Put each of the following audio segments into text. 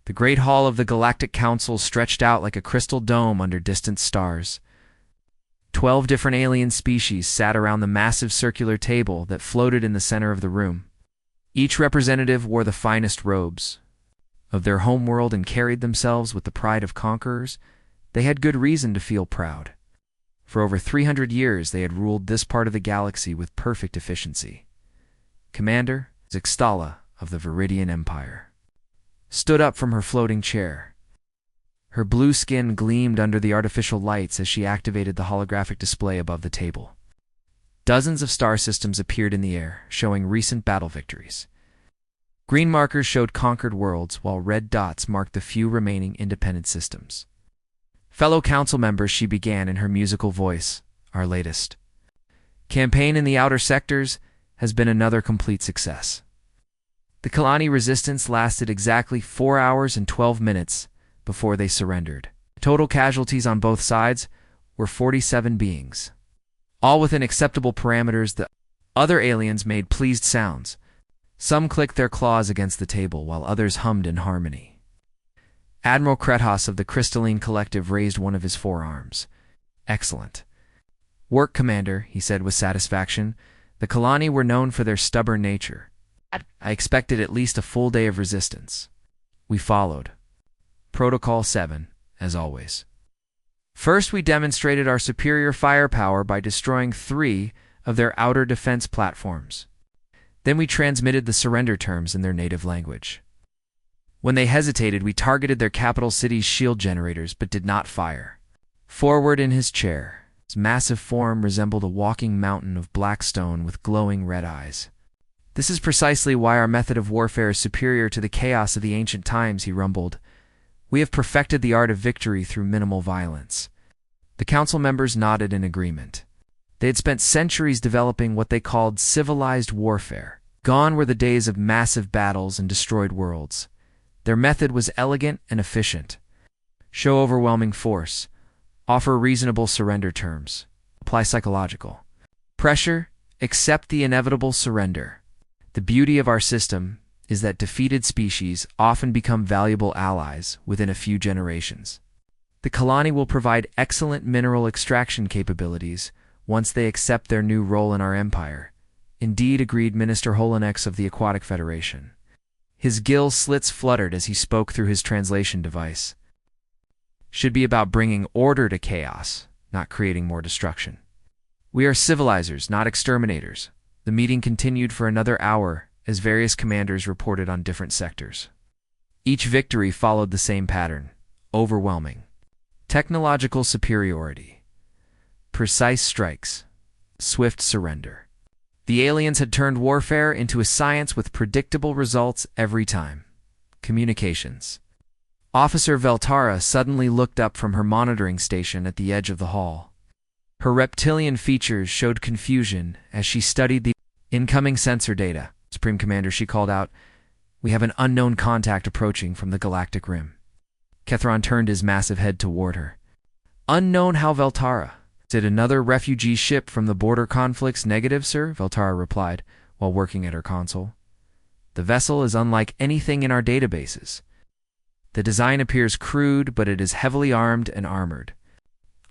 The great hall of the Galactic Council stretched out like a crystal dome under distant stars. 12 different alien species sat around the massive circular table that floated in the center of the room. Each representative wore the finest robes of their homeworld and carried themselves with the pride of conquerors. They had good reason to feel proud. For over 300 years, they had ruled this part of the galaxy with perfect efficiency. Commander Zixtala of the Viridian Empire stood up from her floating chair. Her blue skin gleamed under the artificial lights as she activated the holographic display above the table. Dozens of star systems appeared in the air, showing recent battle victories. Green markers showed conquered worlds, while red dots marked the few remaining independent systems. Fellow council members, she began in her musical voice, our latest campaign in the outer sectors has been another complete success. The Kalani resistance lasted exactly 4 hours and 12 minutes before they surrendered. Total casualties on both sides were 47 beings. All within acceptable parameters, the other aliens made pleased sounds. Some clicked their claws against the table, while others hummed in harmony. Admiral Kretos of the Crystalline Collective raised one of his forearms. "Excellent work, Commander," he said with satisfaction. "The Kalani were known for their stubborn nature. I expected at least a full day of resistance." We followed Protocol 7, as always. First, we demonstrated our superior firepower by destroying 3 of their outer defense platforms. Then we transmitted the surrender terms in their native language. When they hesitated, we targeted their capital city's shield generators, but did not fire. Forward in his chair, his massive form resembled a walking mountain of black stone with glowing red eyes. "This is precisely why our method of warfare is superior to the chaos of the ancient times," he rumbled. "We have perfected the art of victory through minimal violence." The council members nodded in agreement. They had spent centuries developing what they called civilized warfare. Gone were the days of massive battles and destroyed worlds. Their method was elegant and efficient. Show overwhelming force. Offer reasonable surrender terms. Apply psychological pressure. Accept the inevitable surrender. The beauty of our system is that defeated species often become valuable allies within a few generations. The Kalani will provide excellent mineral extraction capabilities once they accept their new role in our empire. Indeed, agreed Minister Holonex of the Aquatic Federation. His gill slits fluttered as he spoke through his translation device. Should be about bringing order to chaos, not creating more destruction. We are civilizers, not exterminators. The meeting continued for another hour as various commanders reported on different sectors. Each victory followed the same pattern: overwhelming technological superiority, precise strikes, swift surrender. The aliens had turned warfare into a science with predictable results every time. Communications. Officer Veltara suddenly looked up from her monitoring station at the edge of the hall. Her reptilian features showed confusion as she studied the incoming sensor data. "Supreme Commander," she called out, "we have an unknown contact approaching from the Galactic Rim." Kethron turned his massive head toward her. "Unknown how, Veltara?" "Did another refugee ship from the border conflicts?" "Negative, sir," Veltara replied, while working at her console. "The vessel is unlike anything in our databases. The design appears crude, but it is heavily armed and armored.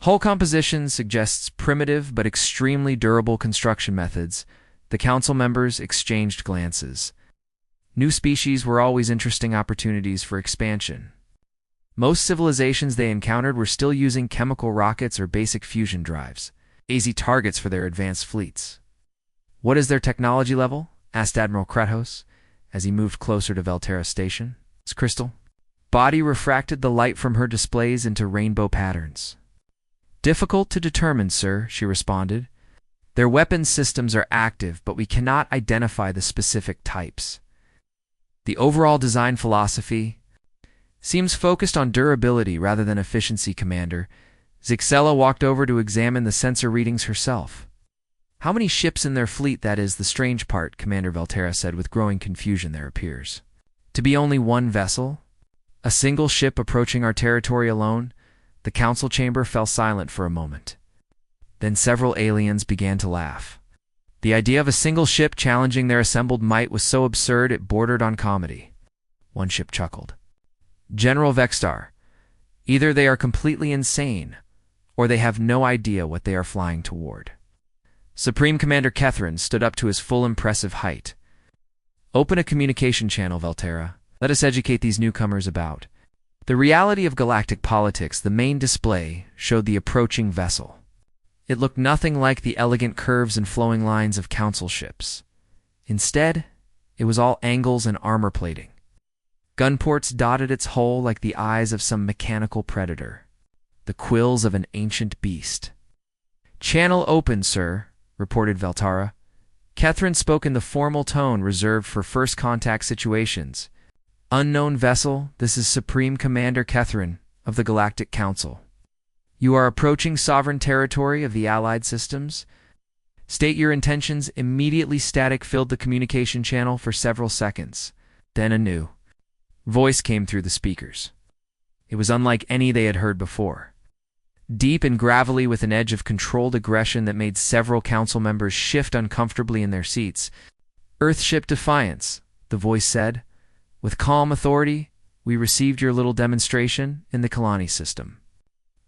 Hull composition suggests primitive but extremely durable construction methods." The council members exchanged glances. New species were always interesting opportunities for expansion. Most civilizations they encountered were still using chemical rockets or basic fusion drives, easy targets for their advanced fleets. "What is their technology level?" asked Admiral Kratos as he moved closer to Veltara's station. "It's crystal." Body refracted the light from her displays into rainbow patterns. "Difficult to determine, sir," she responded. "Their weapons systems are active, but we cannot identify the specific types. The overall design philosophy seems focused on durability rather than efficiency, Commander." Zixella walked over to examine the sensor readings herself. "How many ships in their fleet? That is the strange part," Commander Veltara said with growing confusion. "There appears to be only one vessel? A single ship approaching our territory alone?" The council chamber fell silent for a moment. Then several aliens began to laugh. The idea of a single ship challenging their assembled might was so absurd it bordered on comedy. One ship chuckled. General Vextar, either they are completely insane, or they have no idea what they are flying toward. Supreme Commander Kethrin stood up to his full impressive height. Open a communication channel, Velterra. Let us educate these newcomers about the reality of galactic politics. The main display showed the approaching vessel. It looked nothing like the elegant curves and flowing lines of council ships. Instead, it was all angles and armor plating. Gunports dotted its hull like the eyes of some mechanical predator, the quills of an ancient beast. "Channel open, sir," reported Veltara. Kethrin spoke in the formal tone reserved for first contact situations. "Unknown vessel, this is Supreme Commander Kethrin of the Galactic Council. You are approaching sovereign territory of the Allied systems. State your intentions." Immediately static filled the communication channel for several seconds. Then a new voice came through the speakers. It was unlike any they had heard before. Deep and gravelly, with an edge of controlled aggression that made several council members shift uncomfortably in their seats. "Earthship Defiance," the voice said. "With calm authority, we received your little demonstration in the Kalani system.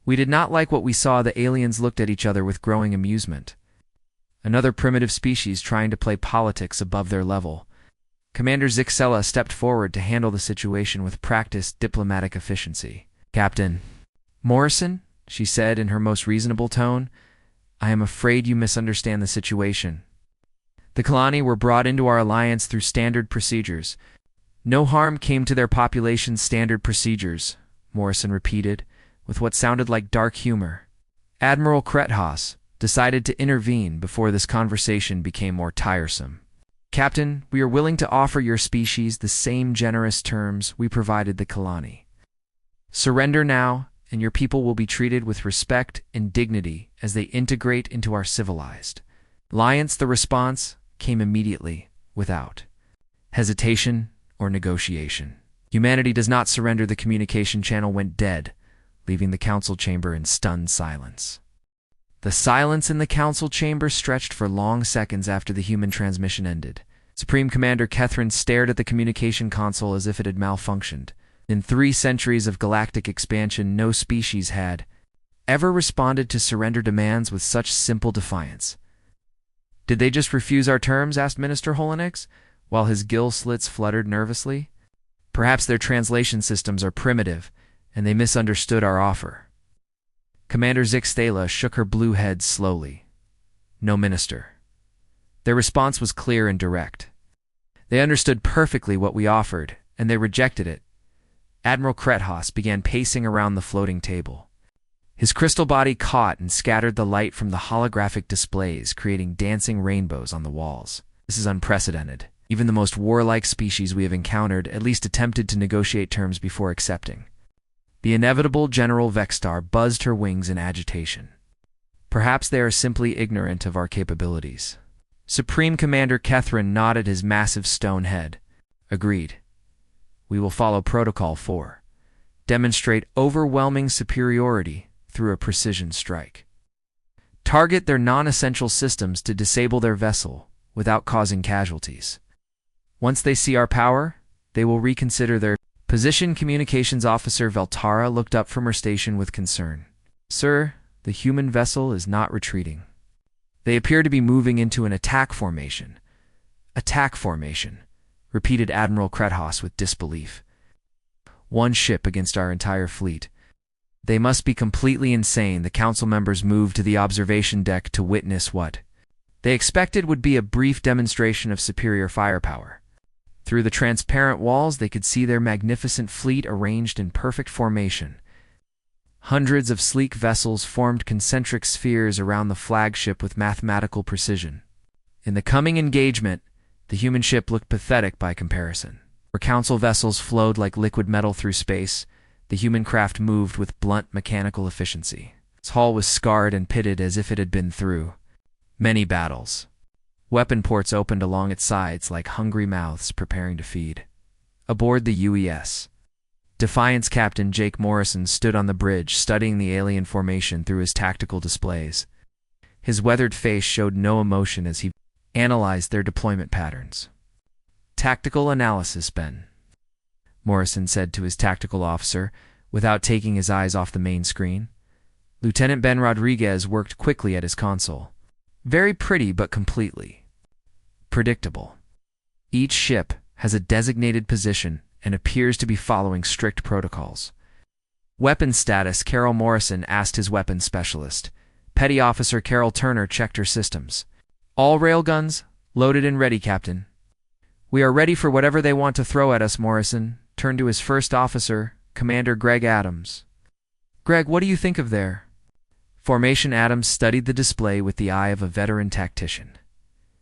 We did not like what we saw." The aliens looked at each other with growing amusement. Another primitive species trying to play politics above their level. Commander Zixella stepped forward to handle the situation with practiced diplomatic efficiency. "Captain Morrison," she said in her most reasonable tone, "I am afraid you misunderstand the situation. The Kalani were brought into our alliance through standard procedures. No harm came to their population's standard procedures," Morrison repeated, with what sounded like dark humor. Admiral Krethos decided to intervene before this conversation became more tiresome. "Captain, we are willing to offer your species the same generous terms we provided the Kalani. Surrender now, and your people will be treated with respect and dignity as they integrate into our civilized alliance." The response came immediately, without hesitation or negotiation. "Humanity does not surrender." The communication channel went dead, leaving the council chamber in stunned silence. The silence in the council chamber stretched for long seconds after the human transmission ended. Supreme Commander Kethrin stared at the communication console as if it had malfunctioned. In 3 centuries of galactic expansion, no species had ever responded to surrender demands with such simple defiance. "Did they just refuse our terms?" asked Minister Holinix, while his gill slits fluttered nervously. "Perhaps their translation systems are primitive, and they misunderstood our offer." Commander Zixthala shook her blue head slowly. "No, Minister." Their response was clear and direct. "They understood perfectly what we offered, and they rejected it." Admiral Krethos began pacing around the floating table. His crystal body caught and scattered the light from the holographic displays, creating dancing rainbows on the walls. "This is unprecedented. Even the most warlike species we have encountered at least attempted to negotiate terms before accepting." The inevitable General Vextar buzzed her wings in agitation. "Perhaps they are simply ignorant of our capabilities." Supreme Commander Kethrin nodded his massive stone head. "Agreed. We will follow Protocol 4. Demonstrate overwhelming superiority through a precision strike. Target their non-essential systems to disable their vessel without causing casualties. Once they see our power, they will reconsider their position." Communications Officer Veltara looked up from her station with concern. "Sir, the human vessel is not retreating. They appear to be moving into an attack formation." "Attack formation," repeated Admiral Krethos with disbelief. "One ship against our entire fleet. They must be completely insane." The council members moved to the observation deck to witness what they expected would be a brief demonstration of superior firepower. Through the transparent walls, they could see their magnificent fleet arranged in perfect formation. Hundreds of sleek vessels formed concentric spheres around the flagship with mathematical precision. In the coming engagement, the human ship looked pathetic by comparison. Where council vessels flowed like liquid metal through space, the human craft moved with blunt mechanical efficiency. Its hull was scarred and pitted as if it had been through many battles. Weapon ports opened along its sides like hungry mouths preparing to feed. Aboard the UES, Defiance Captain Jake Morrison stood on the bridge, studying the alien formation through his tactical displays. His weathered face showed no emotion as he analyzed their deployment patterns. Tactical analysis, Ben. Morrison said to his tactical officer, without taking his eyes off the main screen. Lieutenant Ben Rodriguez worked quickly at his console. Very pretty, but completely predictable. Each ship has a designated position and appears to be following strict protocols. Weapon status, Carol Morrison asked his weapons specialist. Petty Officer Carol Turner checked her systems. All railguns, loaded and ready, Captain. We are ready for whatever they want to throw at us, Morrison turned to his first officer, Commander Greg Adams. Greg, what do you think of there? Formation Adams studied the display with the eye of a veteran tactician.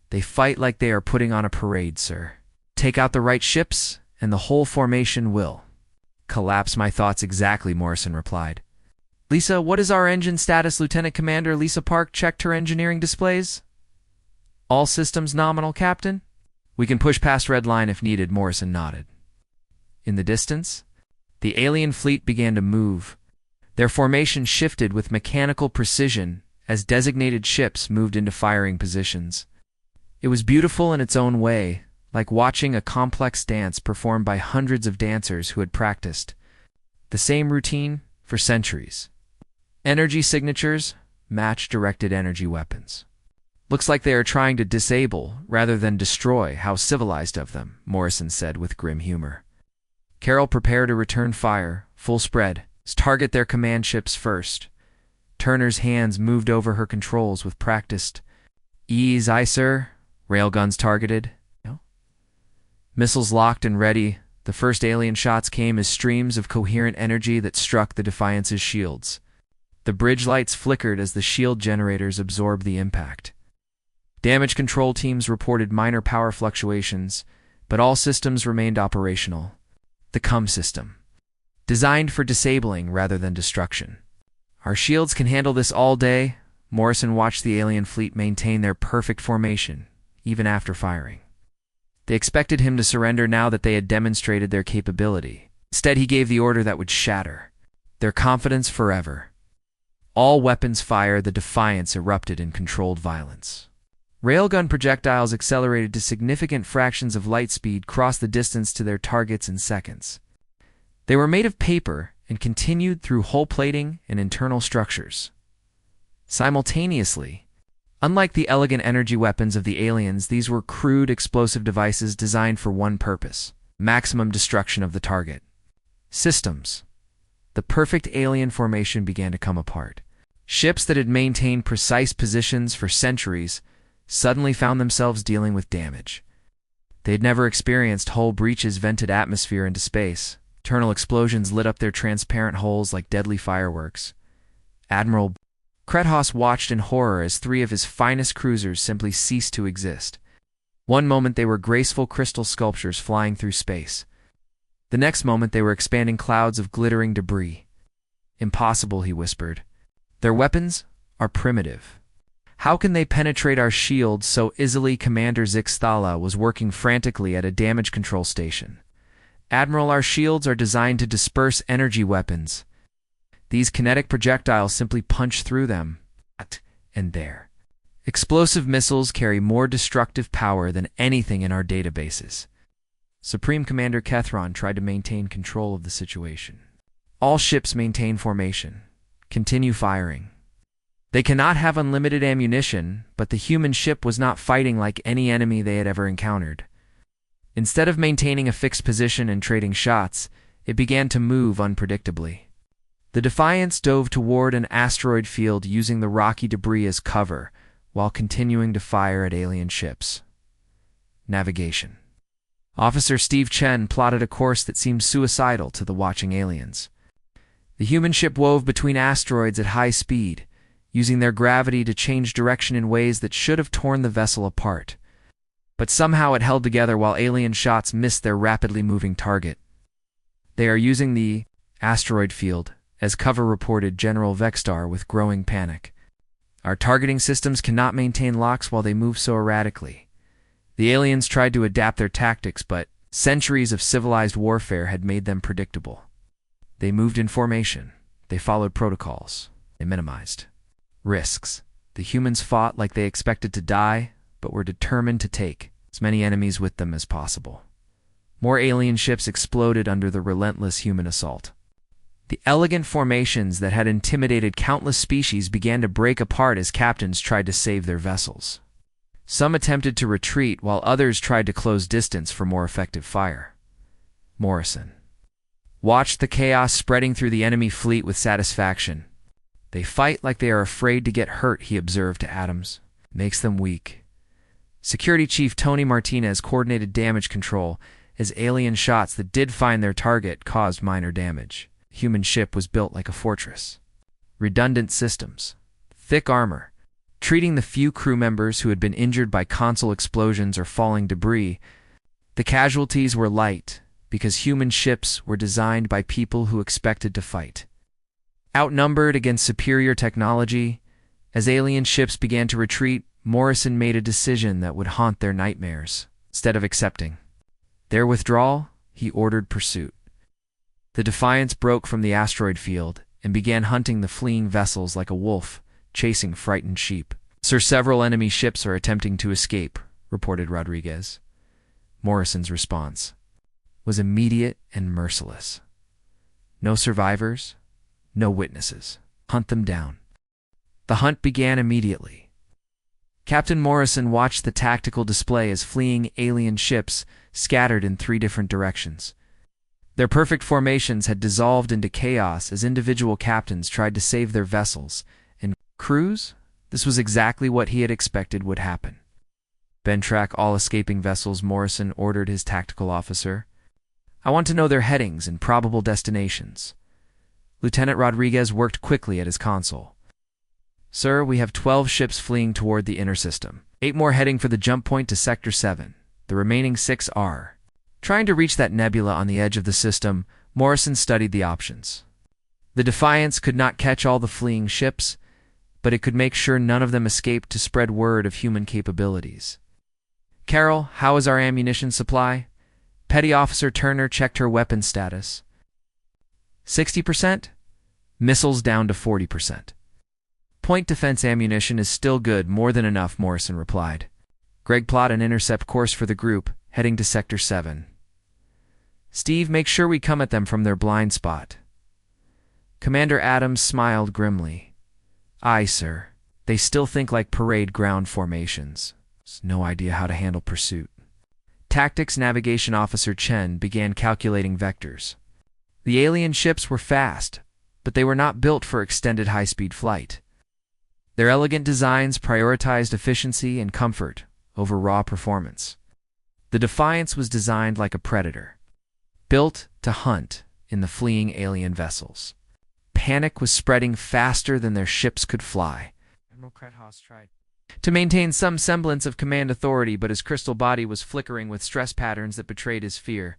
They fight like they are putting on a parade, sir. Take out the right ships, and the whole formation will collapse. My thoughts exactly, Morrison replied. Lisa, what is our engine status? Lieutenant Commander Lisa Park checked her engineering displays. All systems nominal, Captain. We can push past red line if needed, Morrison nodded. In the distance, the alien fleet began to move. Their formation shifted with mechanical precision as designated ships moved into firing positions. It was beautiful in its own way, like watching a complex dance performed by hundreds of dancers who had practiced the same routine for centuries. Energy signatures match directed energy weapons. Looks like they are trying to disable rather than destroy. How civilized of them, Morrison said with grim humor. Carol, prepare to return fire, full spread. Target their command ships first. Turner's hands moved over her controls with practiced ease. Aye, sir. Railguns targeted. No. Missiles locked and ready. The first alien shots came as streams of coherent energy that struck the Defiance's shields. The bridge lights flickered as the shield generators absorbed the impact. Damage control teams reported minor power fluctuations, but all systems remained operational. The CUM system, designed for disabling rather than destruction. Our shields can handle this all day. Morrison watched the alien fleet maintain their perfect formation, even after firing. They expected him to surrender now that they had demonstrated their capability. Instead, he gave the order that would shatter their confidence forever. All weapons fire. The Defiance erupted in controlled violence. Railgun projectiles accelerated to significant fractions of light speed, crossed the distance to their targets in seconds. They were made of paper and continued through hull plating and internal structures. Simultaneously, unlike the elegant energy weapons of the aliens, these were crude explosive devices designed for one purpose: maximum destruction of the target. Systems. The perfect alien formation began to come apart. Ships that had maintained precise positions for centuries suddenly found themselves dealing with damage. They had never experienced hull breaches, vented atmosphere into space. Internal explosions lit up their transparent hulls like deadly fireworks. Admiral Krethoss watched in horror as three of his finest cruisers simply ceased to exist. One moment they were graceful crystal sculptures flying through space. The next moment they were expanding clouds of glittering debris. Impossible, he whispered. Their weapons are primitive. How can they penetrate our shields so easily? Commander Zixthala was working frantically at a damage control station. Admiral, our shields are designed to disperse energy weapons. These kinetic projectiles simply punch through them. And there. Explosive missiles carry more destructive power than anything in our databases. Supreme Commander Kethron tried to maintain control of the situation. All ships maintain formation. Continue firing. They cannot have unlimited ammunition, but the human ship was not fighting like any enemy they had ever encountered. Instead of maintaining a fixed position and trading shots, it began to move unpredictably. The Defiance dove toward an asteroid field using the rocky debris as cover, while continuing to fire at alien ships. Navigation. Officer Steve Chen plotted a course that seemed suicidal to the watching aliens. The human ship wove between asteroids at high speed, using their gravity to change direction in ways that should have torn the vessel apart. But somehow it held together while alien shots missed their rapidly moving target. They are using the asteroid field as cover, reported General Vexstar with growing panic. Our targeting systems cannot maintain locks while they move so erratically. The aliens tried to adapt their tactics, but centuries of civilized warfare had made them predictable. They moved in formation. They followed protocols. They minimized risks. The humans fought like they expected to die, but were determined to take as many enemies with them as possible. More alien ships exploded under the relentless human assault. The elegant formations that had intimidated countless species began to break apart as captains tried to save their vessels. Some attempted to retreat, while others tried to close distance for more effective fire. Morrison watched the chaos spreading through the enemy fleet with satisfaction. "They fight like they are afraid to get hurt," he observed to Adams. "Makes them weak." Security Chief Tony Martinez coordinated damage control as alien shots that did find their target caused minor damage. The human ship was built like a fortress. Redundant systems, thick armor, treating the few crew members who had been injured by console explosions or falling debris. The casualties were light because human ships were designed by people who expected to fight. Outnumbered against superior technology, as alien ships began to retreat, Morrison made a decision that would haunt their nightmares. Instead of accepting their withdrawal, he ordered pursuit. The Defiance broke from the asteroid field and began hunting the fleeing vessels like a wolf, chasing frightened sheep. "Sir, several enemy ships are attempting to escape," reported Rodriguez. Morrison's response was immediate and merciless. "No survivors, no witnesses. Hunt them down." The hunt began immediately. Captain Morrison watched the tactical display as fleeing alien ships scattered in 3 different directions. Their perfect formations had dissolved into chaos as individual captains tried to save their vessels and crews. This was exactly what he had expected would happen. "Ben, track all escaping vessels," Morrison ordered his tactical officer. "I want to know their headings and probable destinations." Lieutenant Rodriguez worked quickly at his console. "Sir, we have 12 ships fleeing toward the inner system. 8 more heading for the jump point to Sector 7. The remaining 6 are trying to reach that nebula on the edge of the system." Morrison studied the options. The Defiance could not catch all the fleeing ships, but it could make sure none of them escaped to spread word of human capabilities. "Carol, how is our ammunition supply?" Petty Officer Turner checked her weapon status. 60%? Missiles down to 40%. "Point defense ammunition is still good, more than enough," Morrison replied. "Greg, plot an intercept course for the group, heading to Sector 7. Steve, make sure we come at them from their blind spot." Commander Adams smiled grimly. "Aye, sir. They still think like parade ground formations. No idea how to handle pursuit." Tactics Navigation Officer Chen began calculating vectors. The alien ships were fast, but they were not built for extended high-speed flight. Their elegant designs prioritized efficiency and comfort over raw performance. The Defiance was designed like a predator, built to hunt in the fleeing alien vessels. Panic was spreading faster than their ships could fly. Admiral Krethaus tried to maintain some semblance of command authority, but his crystal body was flickering with stress patterns that betrayed his fear.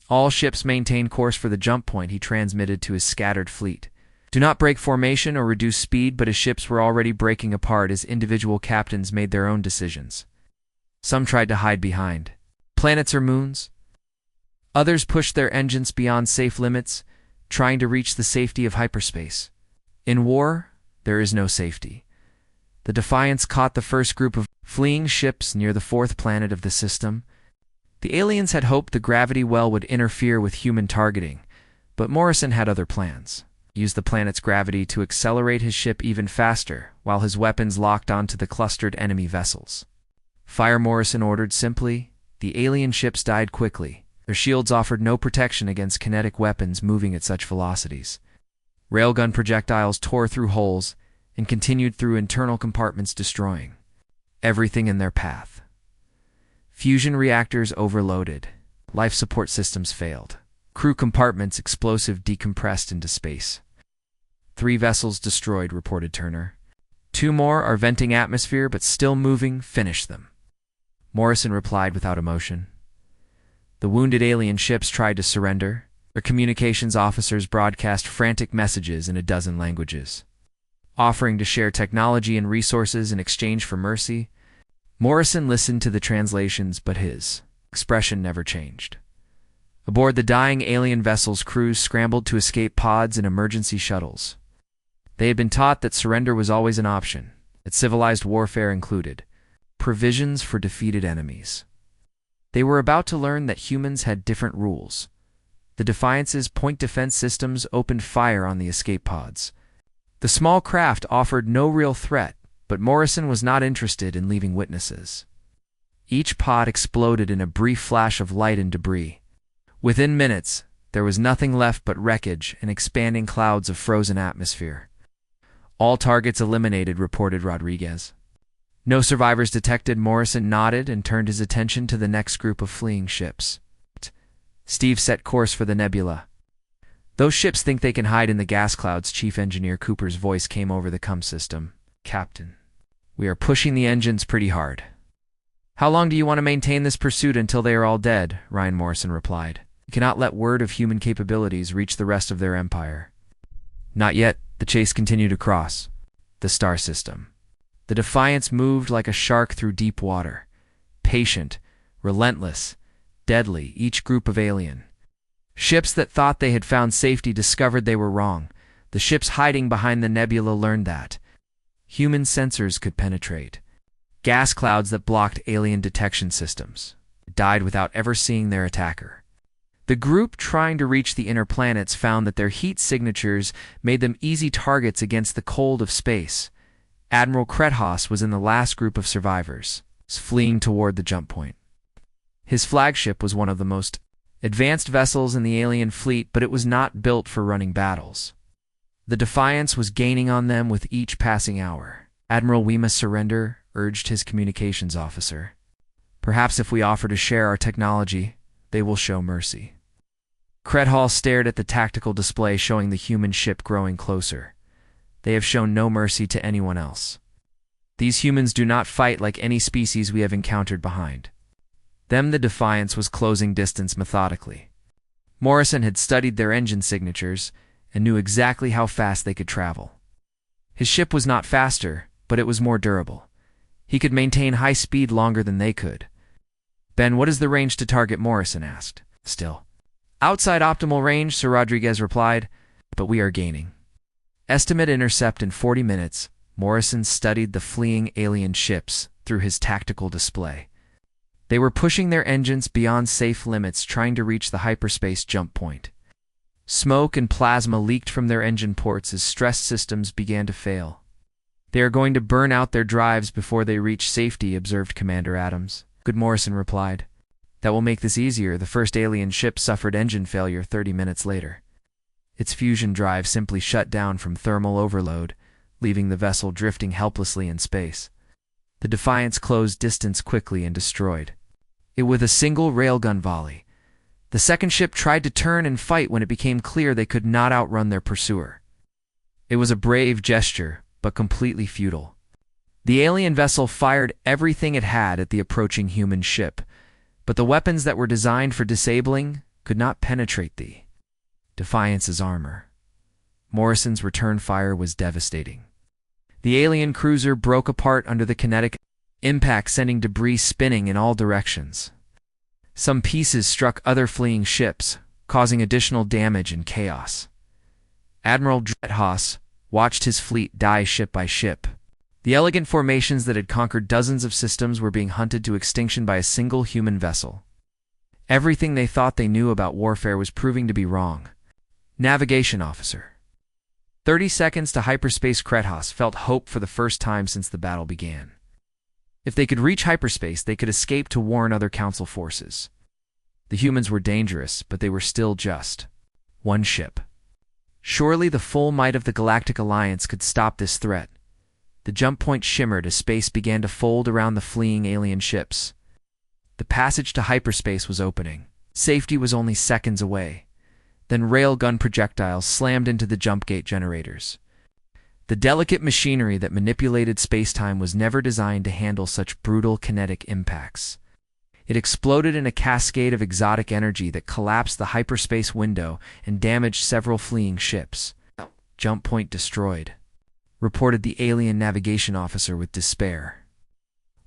"All ships maintain course for the jump point," he transmitted to his scattered fleet. "Do not break formation or reduce speed," but his ships were already breaking apart as individual captains made their own decisions. Some tried to hide behind planets or moons. Others pushed their engines beyond safe limits, trying to reach the safety of hyperspace. In war, there is no safety. The Defiance caught the first group of fleeing ships near the 4th planet of the system. The aliens had hoped the gravity well would interfere with human targeting, but Morrison had other plans. He used the planet's gravity to accelerate his ship even faster, while his weapons locked onto the clustered enemy vessels. "Fire," Morrison ordered simply. The alien ships died quickly. Their shields offered no protection against kinetic weapons moving at such velocities. Railgun projectiles tore through holes and continued through internal compartments, destroying everything in their path. Fusion reactors overloaded. Life support systems failed. Crew compartments explosive decompressed into space. 3 vessels destroyed, reported Turner. 2 more are venting atmosphere but still moving. Finish them. Morrison replied without emotion. The wounded alien ships tried to surrender. Their communications officers broadcast frantic messages in a dozen languages, offering to share technology and resources in exchange for mercy. Morrison listened to the translations, but his expression never changed. Aboard the dying alien vessels, crews scrambled to escape pods and emergency shuttles. They had been taught that surrender was always an option, that civilized warfare included provisions for defeated enemies. They were about to learn that humans had different rules. The Defiance's point defense systems opened fire on the escape pods. The small craft offered no real threat, but Morrison was not interested in leaving witnesses. Each pod exploded in a brief flash of light and debris. Within minutes, there was nothing left but wreckage and expanding clouds of frozen atmosphere. All targets eliminated, reported Rodriguez. No survivors detected. Morrison nodded and turned his attention to the next group of fleeing ships. Steve set course for the nebula. Those ships think they can hide in the gas clouds. Chief Engineer Cooper's voice came over the comm system. Captain, we are pushing the engines pretty hard. How long do you want to maintain this pursuit until they are all dead? Ryan Morrison replied. We cannot let word of human capabilities reach the rest of their empire. Not yet. The chase continued across the star system. The Defiance moved like a shark through deep water. Patient, relentless, deadly, each group of alien ships that thought they had found safety discovered they were wrong. The ships hiding behind the nebula learned that human sensors could penetrate gas clouds that blocked alien detection systems. Died without ever seeing their attacker. The group trying to reach the inner planets found that their heat signatures made them easy targets against the cold of space. Admiral Krethoss was in the last group of survivors, fleeing toward the jump point. His flagship was one of the most advanced vessels in the alien fleet, but it was not built for running battles. The Defiance was gaining on them with each passing hour. Admiral, we must surrender, urged his communications officer. Perhaps if we offer to share our technology, they will show mercy. Krethoss stared at the tactical display showing the human ship growing closer. They have shown no mercy to anyone else. These humans do not fight like any species we have encountered behind them. The Defiance was closing distance methodically. Morrison had studied their engine signatures and knew exactly how fast they could travel. His ship was not faster, but it was more durable. He could maintain high speed longer than they could. Ben, what is the range to target? Morrison asked. Still outside optimal range, Sir Rodriguez replied, but we are gaining. Estimate intercept in 40 minutes. Morrison studied the fleeing alien ships through his tactical display. They were pushing their engines beyond safe limits, trying to reach the hyperspace jump point. Smoke and plasma leaked from their engine ports as stress systems began to fail. They are going to burn out their drives before they reach safety, observed Commander Adams. Good, Morrison replied. That will make this easier. The first alien ship suffered engine failure 30 minutes later. Its fusion drive simply shut down from thermal overload, leaving the vessel drifting helplessly in space. The Defiance closed distance quickly and destroyed it with a single railgun volley. The second ship tried to turn and fight when it became clear they could not outrun their pursuer. It was a brave gesture, but completely futile. The alien vessel fired everything it had at the approaching human ship, but the weapons that were designed for disabling could not penetrate the Defiance's armor. Morrison's return fire was devastating. The alien cruiser broke apart under the kinetic impact, sending debris spinning in all directions. Some pieces struck other fleeing ships, causing additional damage and chaos. Admiral Krethoss watched his fleet die ship by ship. The elegant formations that had conquered dozens of systems were being hunted to extinction by a single human vessel. Everything they thought they knew about warfare was proving to be wrong. Navigation officer. 30 seconds to hyperspace. Krethoss felt hope for the first time since the battle began. If they could reach hyperspace, they could escape to warn other Council forces. The humans were dangerous, but they were still just one ship. Surely the full might of the Galactic Alliance could stop this threat. The jump point shimmered as space began to fold around the fleeing alien ships. The passage to hyperspace was opening. Safety was only seconds away. Then railgun projectiles slammed into the jump gate generators. The delicate machinery that manipulated space-time was never designed to handle such brutal kinetic impacts. It exploded in a cascade of exotic energy that collapsed the hyperspace window and damaged several fleeing ships. Jump point destroyed, reported the alien navigation officer with despair.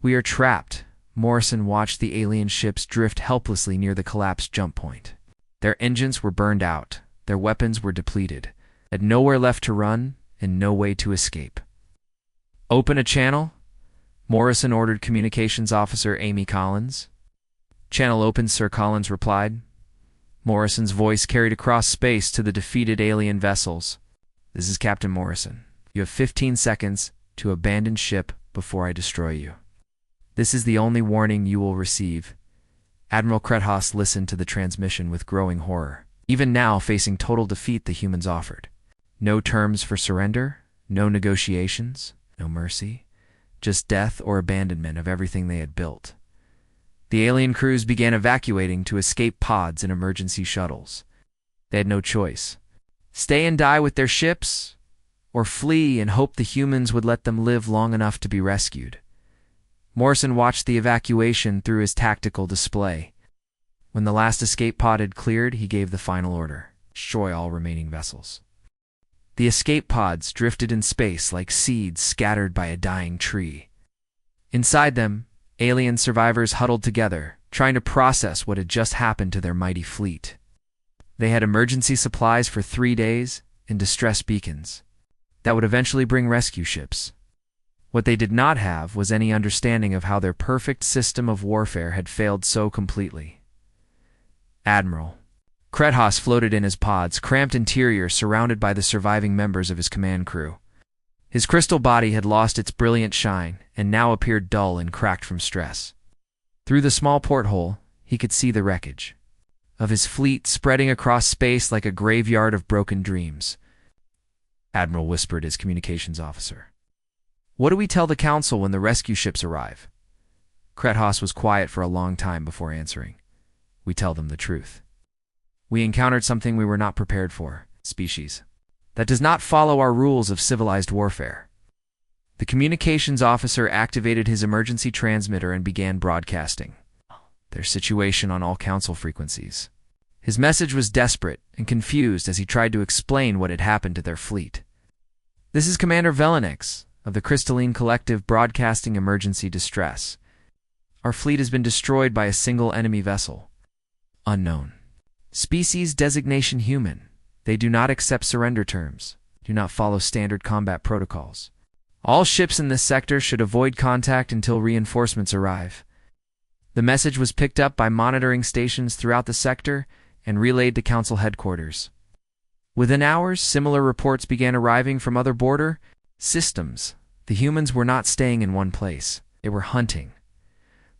We are trapped. Morrison watched the alien ships drift helplessly near the collapsed jump point. Their engines were burned out, their weapons were depleted, had nowhere left to run and no way to escape. Open a channel? Morrison ordered Communications Officer Amy Collins. Channel open, Sir Collins replied. Morrison's voice carried across space to the defeated alien vessels. This is Captain Morrison. You have 15 seconds to abandon ship before I destroy you. This is the only warning you will receive. Admiral Krethos listened to the transmission with growing horror. Even now, facing total defeat, the humans offered. No terms for surrender, no negotiations, no mercy, just death or abandonment of everything they had built. The alien crews began evacuating to escape pods and emergency shuttles. They had no choice. Stay and die with their ships, or flee and hope the humans would let them live long enough to be rescued. Morrison watched the evacuation through his tactical display. When the last escape pod had cleared, he gave the final order: destroy all remaining vessels. The escape pods drifted in space like seeds scattered by a dying tree. Inside them, alien survivors huddled together, trying to process what had just happened to their mighty fleet. They had emergency supplies for 3 days and distress beacons that would eventually bring rescue ships. What they did not have was any understanding of how their perfect system of warfare had failed so completely. Admiral Krethos floated in his pod's cramped interior, surrounded by the surviving members of his command crew. His crystal body had lost its brilliant shine and now appeared dull and cracked from stress. Through the small porthole, he could see the wreckage of his fleet spreading across space like a graveyard of broken dreams. Admiral whispered his communications officer. What do we tell the Council when the rescue ships arrive? Krethos was quiet for a long time before answering. We tell them the truth. We encountered something we were not prepared for, species that does not follow our rules of civilized warfare. The communications officer activated his emergency transmitter and began broadcasting their situation on all Council frequencies. His message was desperate and confused as he tried to explain what had happened to their fleet. This is Commander Velenix of the Crystalline Collective broadcasting emergency distress. Our fleet has been destroyed by a single enemy vessel. Unknown. Species designation human. They do not accept surrender terms, do not follow standard combat protocols. All ships in this sector should avoid contact until reinforcements arrive. The message was picked up by monitoring stations throughout the sector and relayed to Council headquarters. Within hours, similar reports began arriving from other border systems. The humans were not staying in one place. They were hunting.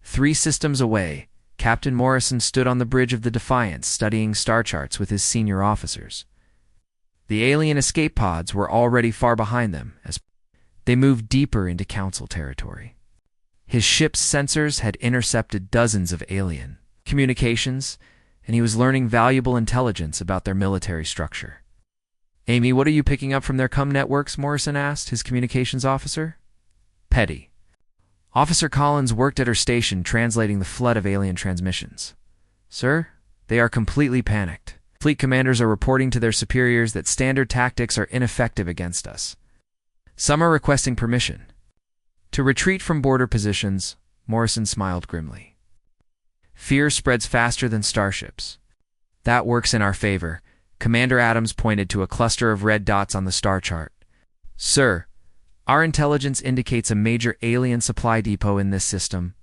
3 systems away, Captain Morrison stood on the bridge of the Defiance studying star charts with his senior officers. The alien escape pods were already far behind them as they moved deeper into Council territory. His ship's sensors had intercepted dozens of alien communications, and he was learning valuable intelligence about their military structure. Amy, what are you picking up from their comm networks? Morrison asked his communications officer. Petty. Officer Collins worked at her station translating the flood of alien transmissions. Sir, they are completely panicked. Fleet commanders are reporting to their superiors that standard tactics are ineffective against us. Some are requesting permission to retreat from border positions. Morrison smiled grimly. Fear spreads faster than starships. That works in our favor. Commander Adams pointed to a cluster of red dots on the star chart. Sir, our intelligence indicates a major alien supply depot in this system.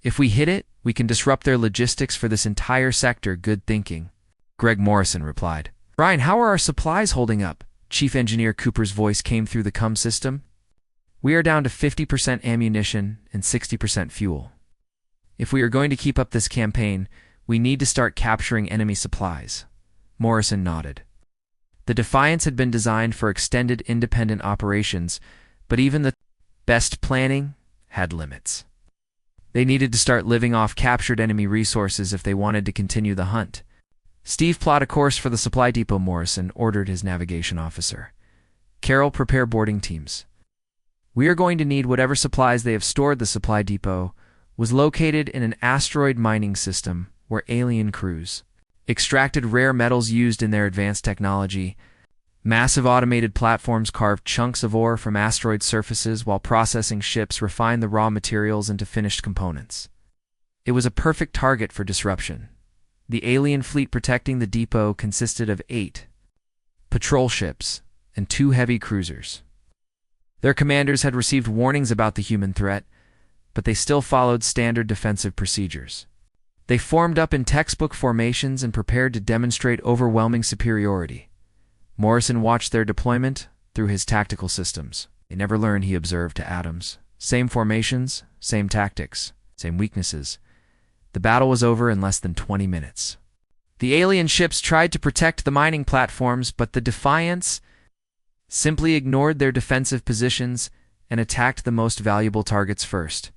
If we hit it, we can disrupt their logistics for this entire sector. Good thinking, Greg Morrison replied. Brian, how are our supplies holding up? Chief Engineer Cooper's voice came through the comm system. We are down to 50% ammunition and 60% fuel. If we are going to keep up this campaign, we need to start capturing enemy supplies. Morrison nodded. The Defiance had been designed for extended independent operations, but even the best planning had limits. They needed to start living off captured enemy resources if they wanted to continue the hunt. Steve, plot a course for the supply depot, Morrison ordered his navigation officer. Carol, prepare boarding teams. We are going to need whatever supplies they have stored. The supply depot was located in an asteroid mining system where alien crews extracted rare metals used in their advanced technology. Massive automated platforms carved chunks of ore from asteroid surfaces while processing ships refined the raw materials into finished components. It was a perfect target for disruption. The alien fleet protecting the depot consisted of 8 patrol ships and 2 heavy cruisers. Their commanders had received warnings about the human threat, but they still followed standard defensive procedures. They formed up in textbook formations and prepared to demonstrate overwhelming superiority. Morrison watched their deployment through his tactical systems. They never learned, he observed to Adams. Same formations, same tactics, same weaknesses. The battle was over in less than 20 minutes. The alien ships tried to protect the mining platforms, but the Defiance simply ignored their defensive positions and attacked the most valuable targets first.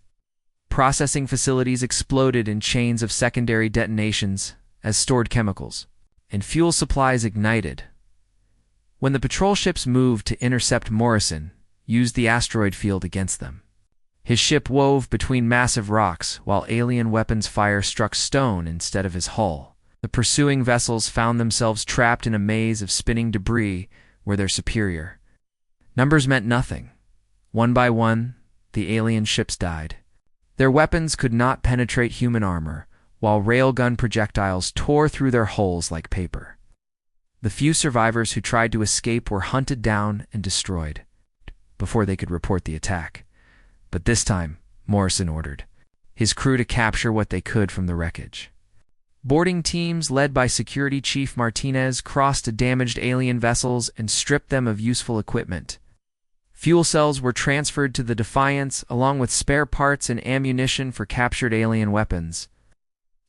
Processing facilities exploded in chains of secondary detonations as stored chemicals, and fuel supplies ignited. When the patrol ships moved to intercept, Morrison used the asteroid field against them. His ship wove between massive rocks, while alien weapons fire struck stone instead of his hull. The pursuing vessels found themselves trapped in a maze of spinning debris where their superior numbers meant nothing. One by one, the alien ships died. Their weapons could not penetrate human armor, while railgun projectiles tore through their hulls like paper. The few survivors who tried to escape were hunted down and destroyed before they could report the attack. But this time, Morrison ordered his crew to capture what they could from the wreckage. Boarding teams led by Security Chief Martinez crossed to damaged alien vessels and stripped them of useful equipment. Fuel cells were transferred to the Defiance, along with spare parts and ammunition for captured alien weapons.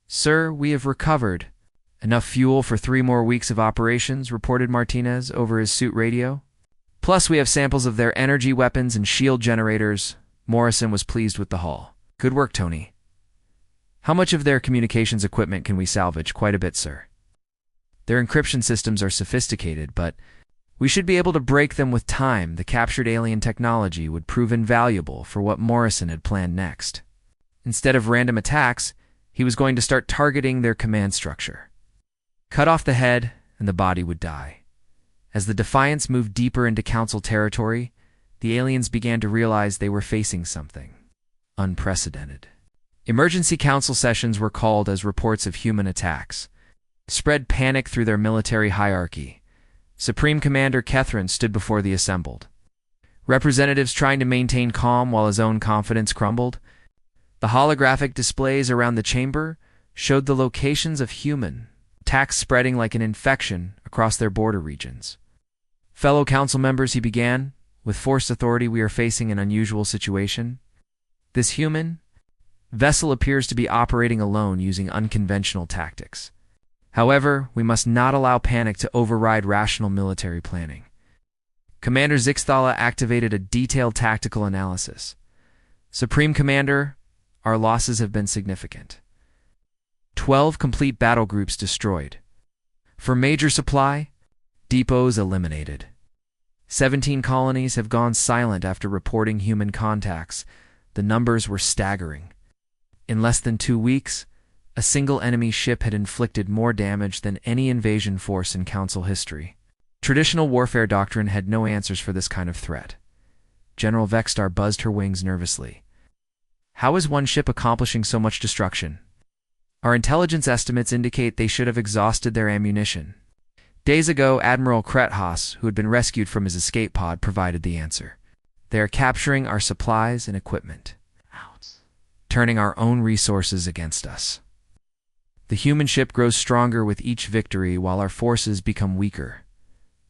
"Sir, we have recovered enough fuel for 3 more weeks of operations," reported Martinez over his suit radio. "Plus, we have samples of their energy weapons and shield generators." Morrison was pleased with the haul. "Good work, Tony. How much of their communications equipment can we salvage?" "Quite a bit, sir. Their encryption systems are sophisticated, but we should be able to break them with time." The captured alien technology would prove invaluable for what Morrison had planned next. Instead of random attacks, he was going to start targeting their command structure. Cut off the head, and the body would die. As the Defiance moved deeper into Council territory, the aliens began to realize they were facing something unprecedented. Emergency council sessions were called as reports of human attacks spread panic through their military hierarchy. Supreme Commander Kethrin stood before the assembled representatives, trying to maintain calm while his own confidence crumbled. The holographic displays around the chamber showed the locations of human attacks spreading like an infection across their border regions. "Fellow council members," he began, "with forced authority, we are facing an unusual situation. This human vessel appears to be operating alone using unconventional tactics. However, we must not allow panic to override rational military planning." Commander Zixthala activated a detailed tactical analysis. "Supreme Commander, our losses have been significant. 12 complete battle groups destroyed. For major supply, depots eliminated. 17 colonies have gone silent after reporting human contacts." The numbers were staggering. In less than 2 weeks, a single enemy ship had inflicted more damage than any invasion force in Council history. Traditional warfare doctrine had no answers for this kind of threat. General Vextar buzzed her wings nervously. "How is one ship accomplishing so much destruction? Our intelligence estimates indicate they should have exhausted their ammunition." Days ago, Admiral Krethas, who had been rescued from his escape pod, provided the answer. "They are capturing our supplies and equipment, turning our own resources against us. The human ship grows stronger with each victory while our forces become weaker."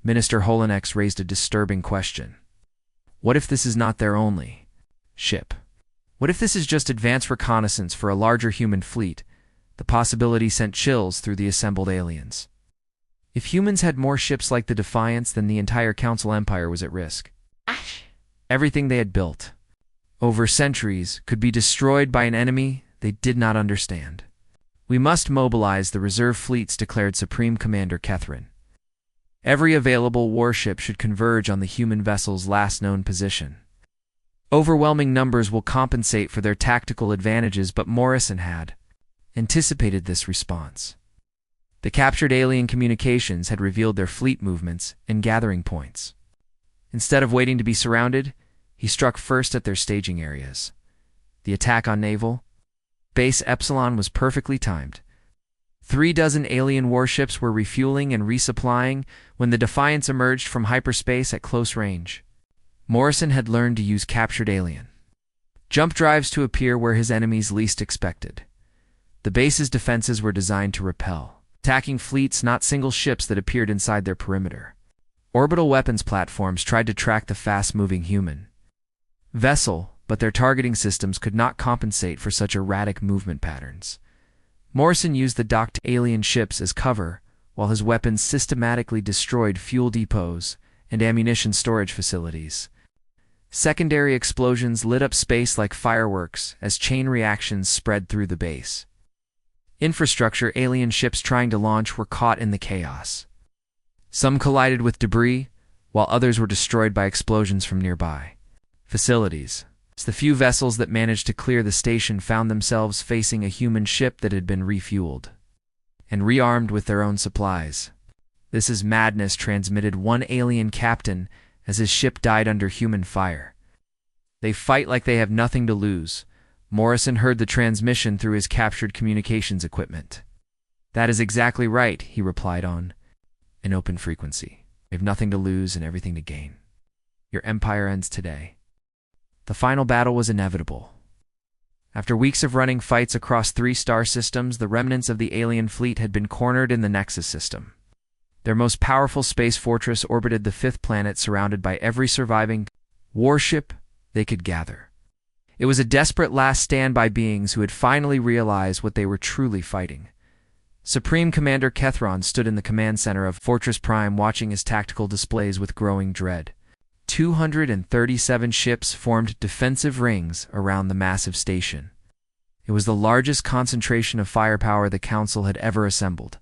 Minister Holonex raised a disturbing question. "What if this is not their only ship? What if this is just advanced reconnaissance for a larger human fleet?" The possibility sent chills through the assembled aliens. If humans had more ships like the Defiance, then the entire Council Empire was at risk. Everything they had built over centuries could be destroyed by an enemy they did not understand. "We must mobilize the reserve fleets," declared Supreme Commander Kethrin. "Every available warship should converge on the human vessel's last known position. Overwhelming numbers will compensate for their tactical advantages," but Morrison had anticipated this response. The captured alien communications had revealed their fleet movements and gathering points. Instead of waiting to be surrounded, he struck first at their staging areas. The attack on Naval Base Epsilon was perfectly timed. 36 alien warships were refueling and resupplying when the Defiance emerged from hyperspace at close range. Morrison had learned to use captured alien jump drives to appear where his enemies least expected. The base's defenses were designed to repel, attacking fleets, not single ships that appeared inside their perimeter. Orbital weapons platforms tried to track the fast-moving human vessel, but their targeting systems could not compensate for such erratic movement patterns. Morrison used the docked alien ships as cover, while his weapons systematically destroyed fuel depots and ammunition storage facilities. Secondary explosions lit up space like fireworks as chain reactions spread through the base. Infrastructure alien ships trying to launch were caught in the chaos. Some collided with debris, while others were destroyed by explosions from nearby facilities. The few vessels that managed to clear the station found themselves facing a human ship that had been refueled and rearmed with their own supplies. "This is madness," transmitted one alien captain as his ship died under human fire. "They fight like they have nothing to lose." Morrison heard the transmission through his captured communications equipment. "That is exactly right," he replied on an open frequency. "We have nothing to lose and everything to gain. Your empire ends today." The final battle was inevitable. After weeks of running fights across 3 star systems, the remnants of the alien fleet had been cornered in the Nexus system. Their most powerful space fortress orbited the 5th planet, surrounded by every surviving warship they could gather. It was a desperate last stand by beings who had finally realized what they were truly fighting. Supreme Commander Kethron stood in the command center of Fortress Prime, watching his tactical displays with growing dread. 237 ships formed defensive rings around the massive station. It was the largest concentration of firepower the Council had ever assembled.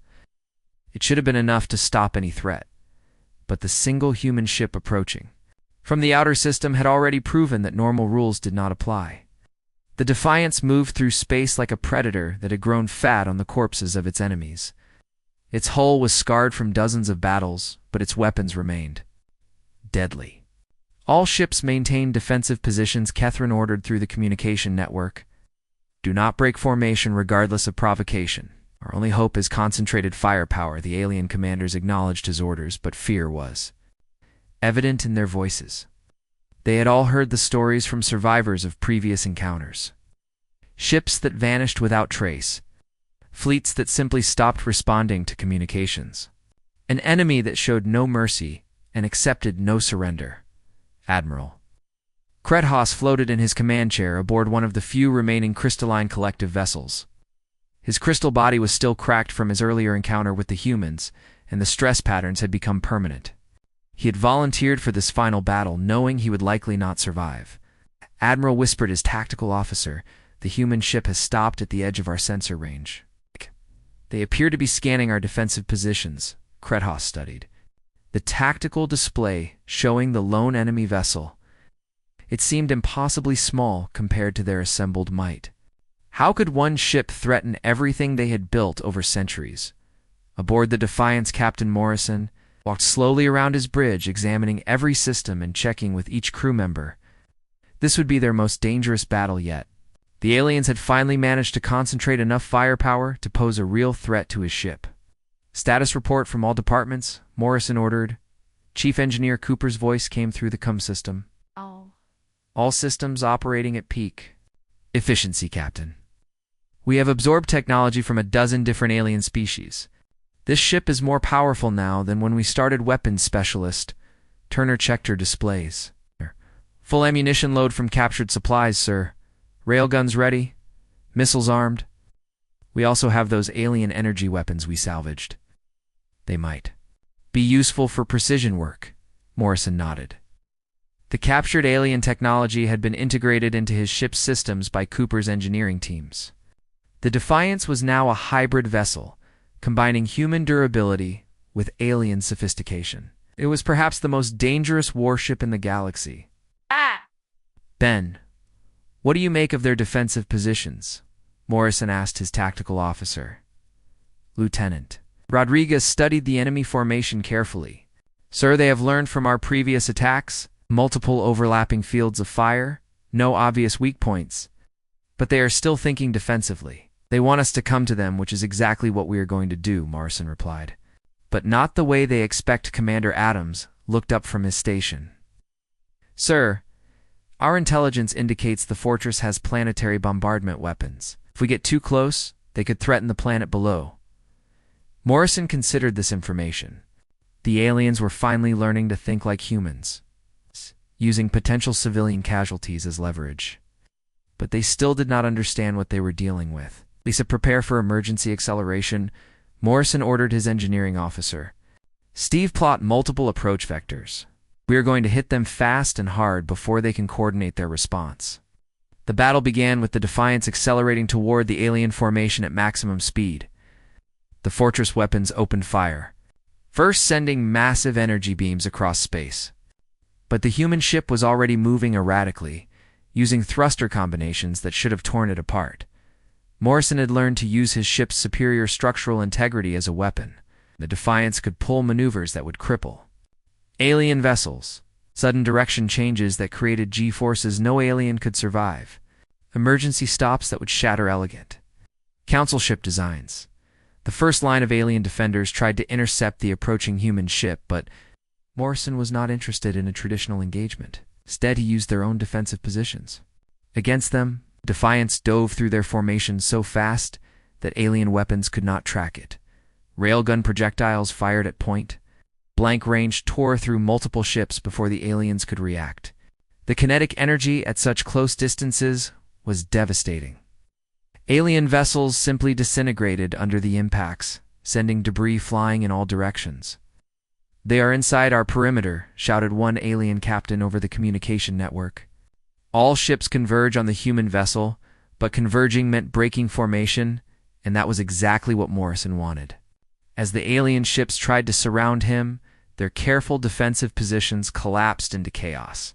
It should have been enough to stop any threat, but the single human ship approaching from the outer system had already proven that normal rules did not apply. The Defiance moved through space like a predator that had grown fat on the corpses of its enemies. Its hull was scarred from dozens of battles, but its weapons remained deadly. All ships maintained defensive positions, Kethron ordered through the communication network. "Do not break formation regardless of provocation. Our only hope is concentrated firepower." The alien commanders acknowledged his orders, but fear was evident in their voices. They had all heard the stories from survivors of previous encounters. Ships that vanished without trace. Fleets that simply stopped responding to communications. An enemy that showed no mercy and accepted no surrender. Admiral Kredhaus floated in his command chair aboard one of the few remaining crystalline collective vessels. His crystal body was still cracked from his earlier encounter with the humans, and the stress patterns had become permanent. He had volunteered for this final battle, knowing he would likely not survive. Admiral whispered his tactical officer, "The human ship has stopped at the edge of our sensor range. They appear to be scanning our defensive positions," Kredhaus studied the tactical display showing the lone enemy vessel. It seemed impossibly small compared to their assembled might. How could one ship threaten everything they had built over centuries? Aboard the Defiance, Captain Morrison walked slowly around his bridge, examining every system and checking with each crew member. This would be their most dangerous battle yet. The aliens had finally managed to concentrate enough firepower to pose a real threat to his ship. "Status report from all departments," Morrison ordered. Chief Engineer Cooper's voice came through the comm system. "All systems operating at peak efficiency, Captain. We have absorbed technology from a dozen different alien species. This ship is more powerful now than when we started." Weapons Specialist Turner checked her displays. "Full ammunition load from captured supplies, sir. Railguns ready. Missiles armed. We also have those alien energy weapons we salvaged. They might be useful for precision work." Morrison nodded. The captured alien technology had been integrated into his ship's systems by Cooper's engineering teams. The Defiance was now a hybrid vessel, combining human durability with alien sophistication. It was perhaps the most dangerous warship in the galaxy. "Ben, what do you make of their defensive positions?" Morrison asked his tactical officer. Lieutenant Rodriguez studied the enemy formation carefully. "Sir, they have learned from our previous attacks. Multiple overlapping fields of fire, no obvious weak points. But they are still thinking defensively. They want us to come to them, which is exactly what we are going to do," Morrison replied. "But not the way they expect." Commander Adams looked up from his station. "Sir, our intelligence indicates the fortress has planetary bombardment weapons. If we get too close, they could threaten the planet below. Morrison considered this information. The aliens were finally learning to think like humans, using potential civilian casualties as leverage. But they still did not understand what they were dealing with. Lisa, prepare for emergency acceleration, Morrison ordered his engineering officer. Steve, plot multiple approach vectors. We are going to hit them fast and hard before they can coordinate their response. The battle began with the Defiance accelerating toward the alien formation at maximum speed. The fortress weapons opened fire, first sending massive energy beams across space. But the human ship was already moving erratically, using thruster combinations that should have torn it apart. Morrison had learned to use his ship's superior structural integrity as a weapon. The Defiance could pull maneuvers that would cripple alien vessels, sudden direction changes that created G-forces no alien could survive, emergency stops that would shatter elegant Council ship designs. The first line of alien defenders tried to intercept the approaching human ship, but Morrison was not interested in a traditional engagement. Instead, he used their own defensive positions. Against them, Defiance dove through their formation so fast that alien weapons could not track it. Railgun projectiles fired at point blank range tore through multiple ships before the aliens could react. The kinetic energy at such close distances was devastating. Alien vessels simply disintegrated under the impacts, sending debris flying in all directions. "They are inside our perimeter," shouted one alien captain over the communication network. All ships converge on the human vessel, but converging meant breaking formation, and that was exactly what Morrison wanted. As the alien ships tried to surround him, their careful defensive positions collapsed into chaos.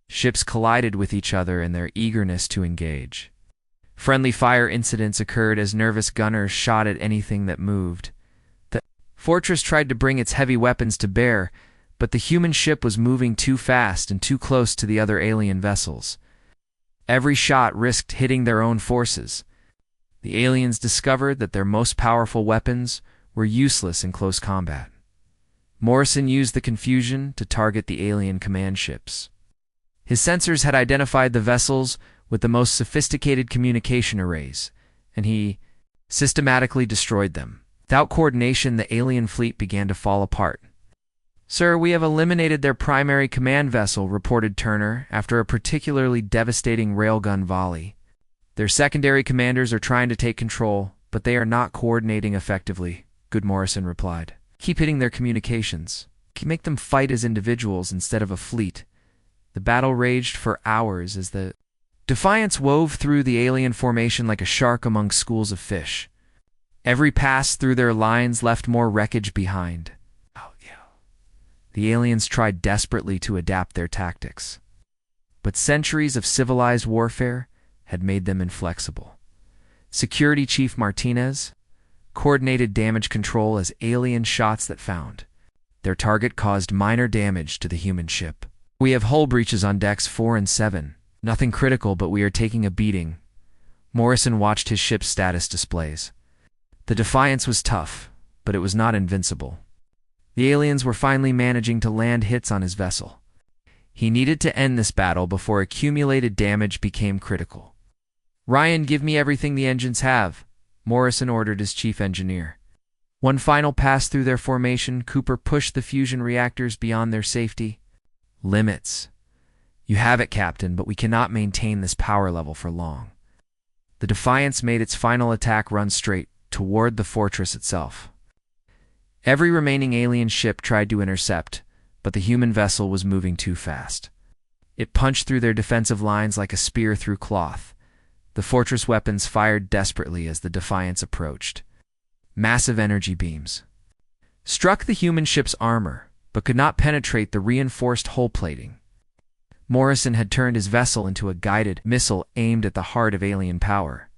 Ships collided with each other in their eagerness to engage. Friendly fire incidents occurred as nervous gunners shot at anything that moved. The fortress tried to bring its heavy weapons to bear, but the human ship was moving too fast and too close to the other alien vessels. Every shot risked hitting their own forces. The aliens discovered that their most powerful weapons were useless in close combat. Morrison used the confusion to target the alien command ships. His sensors had identified the vessels with the most sophisticated communication arrays, and he systematically destroyed them. Without coordination, the alien fleet began to fall apart. "Sir, we have eliminated their primary command vessel," reported Turner after a particularly devastating railgun volley. "Their secondary commanders are trying to take control, but they are not coordinating effectively," Good Morrison replied. "Keep hitting their communications. Make them fight as individuals instead of a fleet." The battle raged for hours as the Defiance wove through the alien formation like a shark among schools of fish. Every pass through their lines left more wreckage behind. The aliens tried desperately to adapt their tactics, but centuries of civilized warfare had made them inflexible. Security Chief Martinez coordinated damage control as alien shots that found their target caused minor damage to the human ship. "We have hull breaches on decks 4 and 7. Nothing critical, but we are taking a beating." Morrison watched his ship's status displays. The Defiance was tough, but it was not invincible. The aliens were finally managing to land hits on his vessel. He needed to end this battle before accumulated damage became critical. "Ryan, give me everything the engines have," Morrison ordered his chief engineer. One final pass through their formation, Cooper pushed the fusion reactors beyond their safety limits. "You have it, Captain, but we cannot maintain this power level for long." The Defiance made its final attack run straight toward the fortress itself. Every remaining alien ship tried to intercept, but the human vessel was moving too fast. It punched through their defensive lines like a spear through cloth. The fortress weapons fired desperately as the Defiance approached. Massive energy beams struck the human ship's armor, but could not penetrate the reinforced hull plating. Morrison had turned his vessel into a guided missile aimed at the heart of alien power.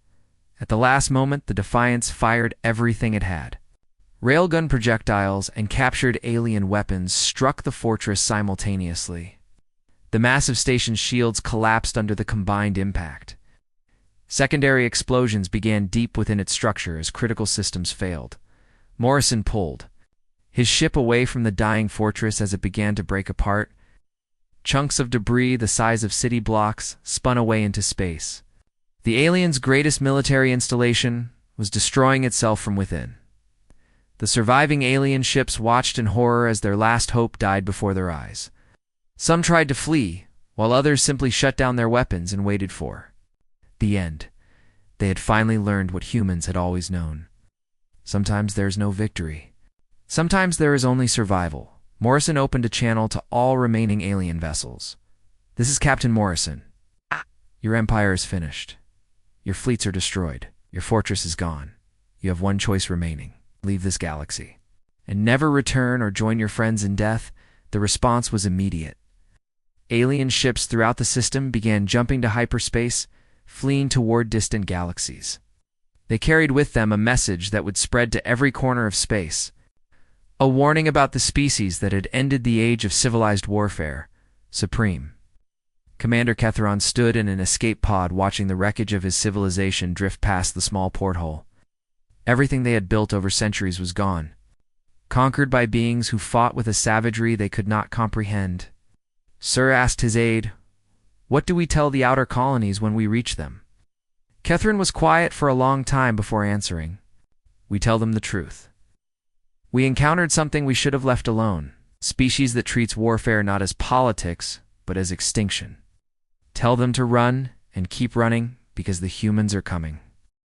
At the last moment, the Defiance fired everything it had. Railgun projectiles and captured alien weapons struck the fortress simultaneously. The massive station's shields collapsed under the combined impact. Secondary explosions began deep within its structure as critical systems failed. Morrison pulled his ship away from the dying fortress as it began to break apart. Chunks of debris the size of city blocks spun away into space. The aliens' greatest military installation was destroying itself from within. The surviving alien ships watched in horror as their last hope died before their eyes. Some tried to flee, while others simply shut down their weapons and waited for the end. They had finally learned what humans had always known. Sometimes there's no victory. Sometimes there is only survival. Morrison opened a channel to all remaining alien vessels. "This is Captain Morrison. Your empire is finished. Your fleets are destroyed. Your fortress is gone. You have one choice remaining. Leave this galaxy and never return or join your friends in death." The response was immediate. Alien ships throughout the system began jumping to hyperspace, fleeing toward distant galaxies. They carried with them a message that would spread to every corner of space, a warning about the species that had ended the age of civilized warfare, supreme. Commander Ketheron stood in an escape pod watching the wreckage of his civilization drift past the small porthole. Everything they had built over centuries was gone, conquered by beings who fought with a savagery they could not comprehend. Sir asked his aide, "What do we tell the outer colonies when we reach them?" Ketheron was quiet for a long time before answering. "We tell them the truth. We encountered something we should have left alone, species that treats warfare not as politics, but as extinction. Tell them to run and keep running because the humans are coming."